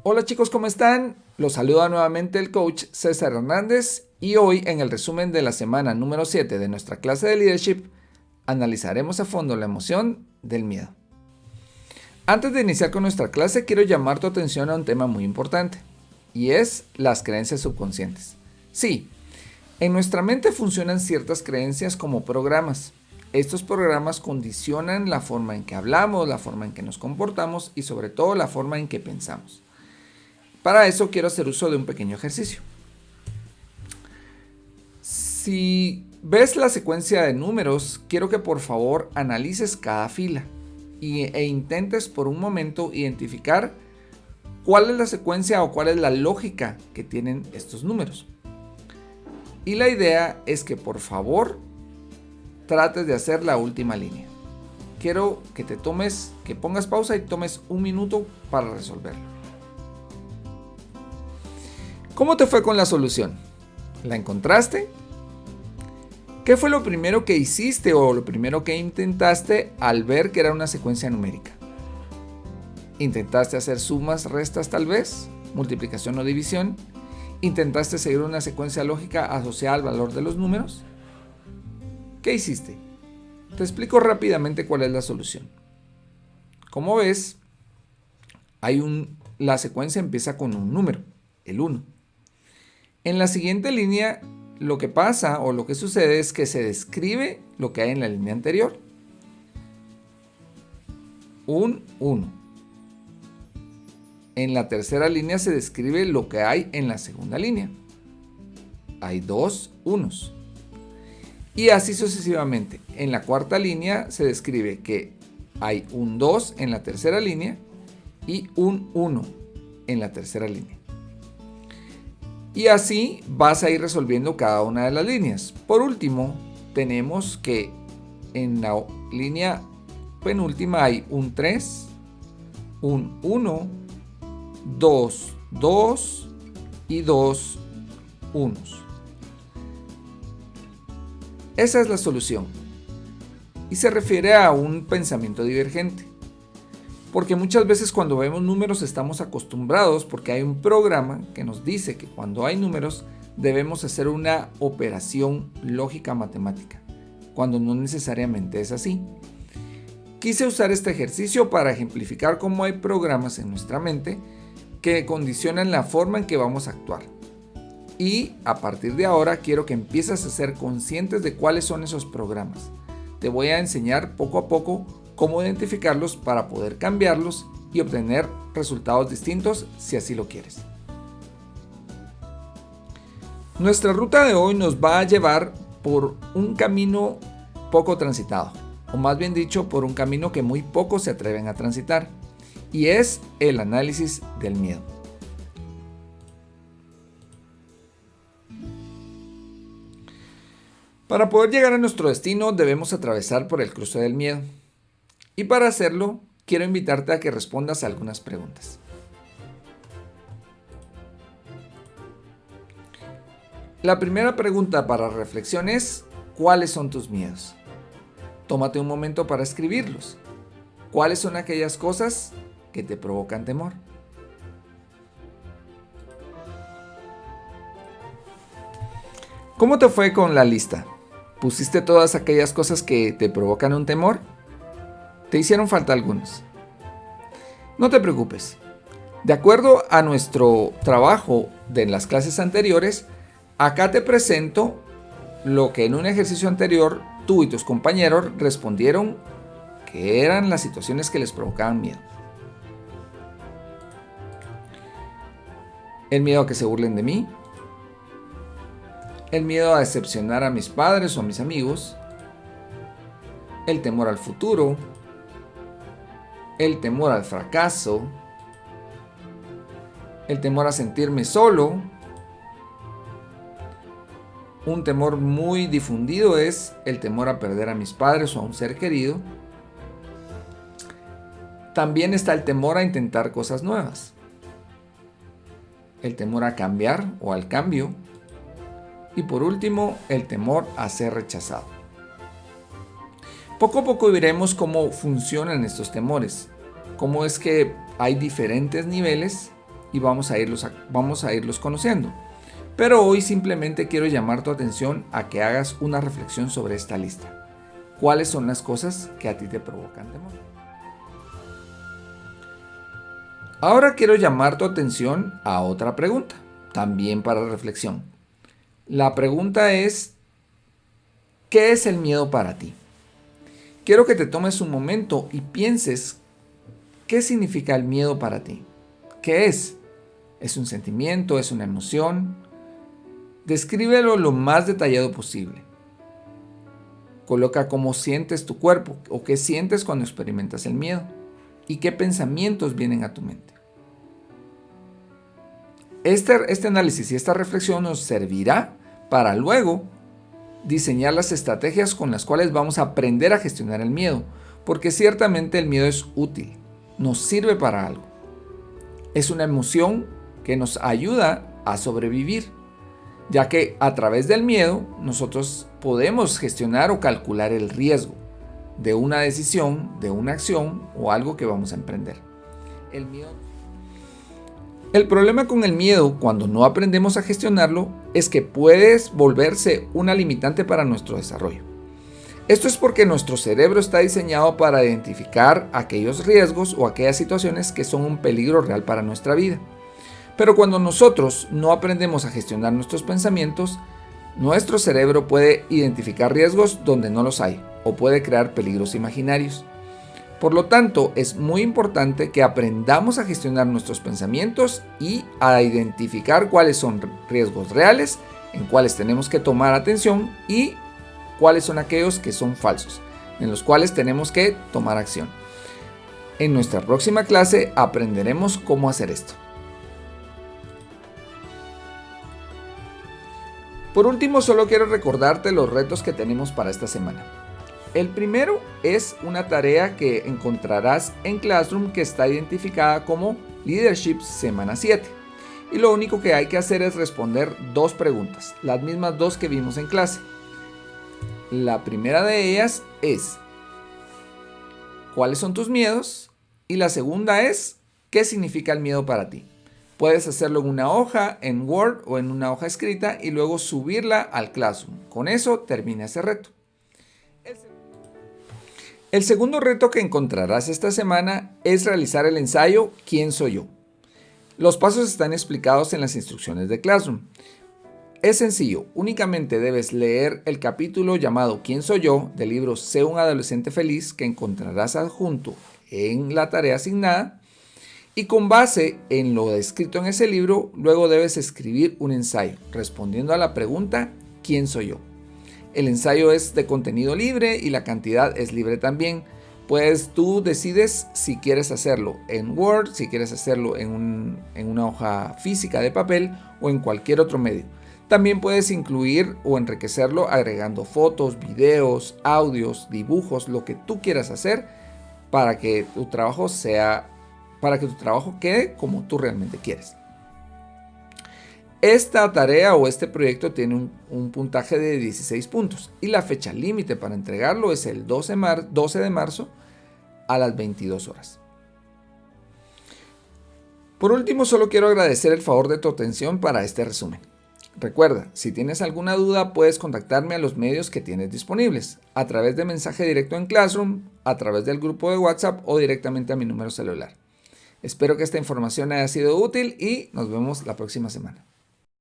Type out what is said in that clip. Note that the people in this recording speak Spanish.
Hola chicos, ¿cómo están? Los saluda nuevamente el coach César Hernández y hoy en el resumen de la semana número 7 de nuestra clase de Leadership analizaremos a fondo la emoción del miedo. Antes de iniciar con nuestra clase quiero llamar tu atención a un tema muy importante y es las creencias subconscientes. Sí, en nuestra mente funcionan ciertas creencias como programas. Estos programas condicionan la forma en que hablamos, la forma en que nos comportamos y sobre todo la forma en que pensamos. Para eso quiero hacer uso de un pequeño ejercicio. Si ves la secuencia de números, quiero que por favor analices cada fila e intentes por un momento identificar cuál es la secuencia o cuál es la lógica que tienen estos números. Y la idea es que por favor trates de hacer la última línea. Quiero que que pongas pausa y tomes un minuto para resolverlo. ¿Cómo te fue con la solución? ¿La encontraste? ¿Qué fue lo primero que hiciste o lo primero que intentaste al ver que era una secuencia numérica? ¿Intentaste hacer sumas, restas tal vez? ¿Multiplicación o división? ¿Intentaste seguir una secuencia lógica asociada al valor de los números? ¿Qué hiciste? Te explico rápidamente cuál es la solución. Como ves, la secuencia empieza con un número, el 1. En la siguiente línea, lo que pasa o lo que sucede es que se describe lo que hay en la línea anterior. Un 1. En la tercera línea se describe lo que hay en la segunda línea. Hay 2 unos. Y así sucesivamente. En la cuarta línea se describe que hay un 2 en la tercera línea y un 1 en la tercera línea. Y así vas a ir resolviendo cada una de las líneas. Por último, tenemos que en la línea penúltima hay un 3, un 1, 2, 2 y 2 unos. Esa es la solución. Y se refiere a un pensamiento divergente. Porque muchas veces cuando vemos números estamos acostumbrados porque hay un programa que nos dice que cuando hay números debemos hacer una operación lógica matemática, cuando no necesariamente es así. Quise usar este ejercicio para ejemplificar cómo hay programas en nuestra mente que condicionan la forma en que vamos a actuar. Y a partir de ahora quiero que empieces a ser conscientes de cuáles son esos programas. Te voy a enseñar poco a poco cómo identificarlos para poder cambiarlos y obtener resultados distintos si así lo quieres. Nuestra ruta de hoy nos va a llevar por un camino poco transitado, o más bien dicho, por un camino que muy pocos se atreven a transitar, y es el análisis del miedo. Para poder llegar a nuestro destino debemos atravesar por el cruce del miedo. Y para hacerlo, quiero invitarte a que respondas a algunas preguntas. La primera pregunta para reflexión es, ¿cuáles son tus miedos? Tómate un momento para escribirlos. ¿Cuáles son aquellas cosas que te provocan temor? ¿Cómo te fue con la lista? ¿Pusiste todas aquellas cosas que te provocan un temor? ¿Te hicieron falta algunos? No te preocupes. De acuerdo a nuestro trabajo de las clases anteriores, acá te presento lo que en un ejercicio anterior tú y tus compañeros respondieron que eran las situaciones que les provocaban miedo. El miedo a que se burlen de mí, el miedo a decepcionar a mis padres o a mis amigos, el temor al futuro, el temor al fracaso, el temor a sentirme solo. Un temor muy difundido es el temor a perder a mis padres o a un ser querido. También está el temor a intentar cosas nuevas, el temor a cambiar o al cambio, y por último, el temor a ser rechazado. Poco a poco veremos cómo funcionan estos temores, cómo es que hay diferentes niveles y vamos a irlos conociendo. Pero hoy simplemente quiero llamar tu atención a que hagas una reflexión sobre esta lista. ¿Cuáles son las cosas que a ti te provocan temor? Ahora quiero llamar tu atención a otra pregunta, también para reflexión. La pregunta es, ¿qué es el miedo para ti? Quiero que te tomes un momento y pienses, ¿qué significa el miedo para ti? ¿Qué es? ¿Es un sentimiento? ¿Es una emoción? Descríbelo lo más detallado posible. Coloca cómo sientes tu cuerpo o qué sientes cuando experimentas el miedo y qué pensamientos vienen a tu mente. Este análisis y esta reflexión nos servirá para luego diseñar las estrategias con las cuales vamos a aprender a gestionar el miedo, porque ciertamente el miedo es útil, nos sirve para algo. Es una emoción que nos ayuda a sobrevivir, ya que a través del miedo nosotros podemos gestionar o calcular el riesgo de una decisión, de una acción o algo que vamos a emprender. El problema con el miedo, cuando no aprendemos a gestionarlo, es que puede volverse una limitante para nuestro desarrollo. Esto es porque nuestro cerebro está diseñado para identificar aquellos riesgos o aquellas situaciones que son un peligro real para nuestra vida. Pero cuando nosotros no aprendemos a gestionar nuestros pensamientos, nuestro cerebro puede identificar riesgos donde no los hay o puede crear peligros imaginarios. Por lo tanto, es muy importante que aprendamos a gestionar nuestros pensamientos y a identificar cuáles son riesgos reales, en cuáles tenemos que tomar atención y cuáles son aquellos que son falsos, en los cuales tenemos que tomar acción. En nuestra próxima clase aprenderemos cómo hacer esto. Por último, solo quiero recordarte los retos que tenemos para esta semana. El primero es una tarea que encontrarás en Classroom que está identificada como Leadership Semana 7. Y lo único que hay que hacer es responder 2 preguntas, las mismas 2 que vimos en clase. La primera de ellas es, ¿cuáles son tus miedos? Y la segunda es, ¿qué significa el miedo para ti? Puedes hacerlo en una hoja, en Word o en una hoja escrita y luego subirla al Classroom. Con eso termina ese reto. El segundo reto que encontrarás esta semana es realizar el ensayo ¿Quién soy yo? Los pasos están explicados en las instrucciones de Classroom. Es sencillo, únicamente debes leer el capítulo llamado ¿Quién soy yo? Del libro Sé un adolescente feliz que encontrarás adjunto en la tarea asignada y con base en lo descrito en ese libro, luego debes escribir un ensayo respondiendo a la pregunta ¿Quién soy yo? El ensayo es de contenido libre y la cantidad es libre también. Pues tú decides si quieres hacerlo en Word, si quieres hacerlo en una hoja física de papel o en cualquier otro medio. También puedes incluir o enriquecerlo agregando fotos, videos, audios, dibujos, lo que tú quieras hacer para que tu trabajo quede como tú realmente quieres. Esta tarea o este proyecto tiene un puntaje de 16 puntos y la fecha límite para entregarlo es el 12 de marzo a las 22 horas. Por último, solo quiero agradecer el favor de tu atención para este resumen. Recuerda, si tienes alguna duda puedes contactarme a los medios que tienes disponibles, a través de mensaje directo en Classroom, a través del grupo de WhatsApp o directamente a mi número celular. Espero que esta información haya sido útil y nos vemos la próxima semana.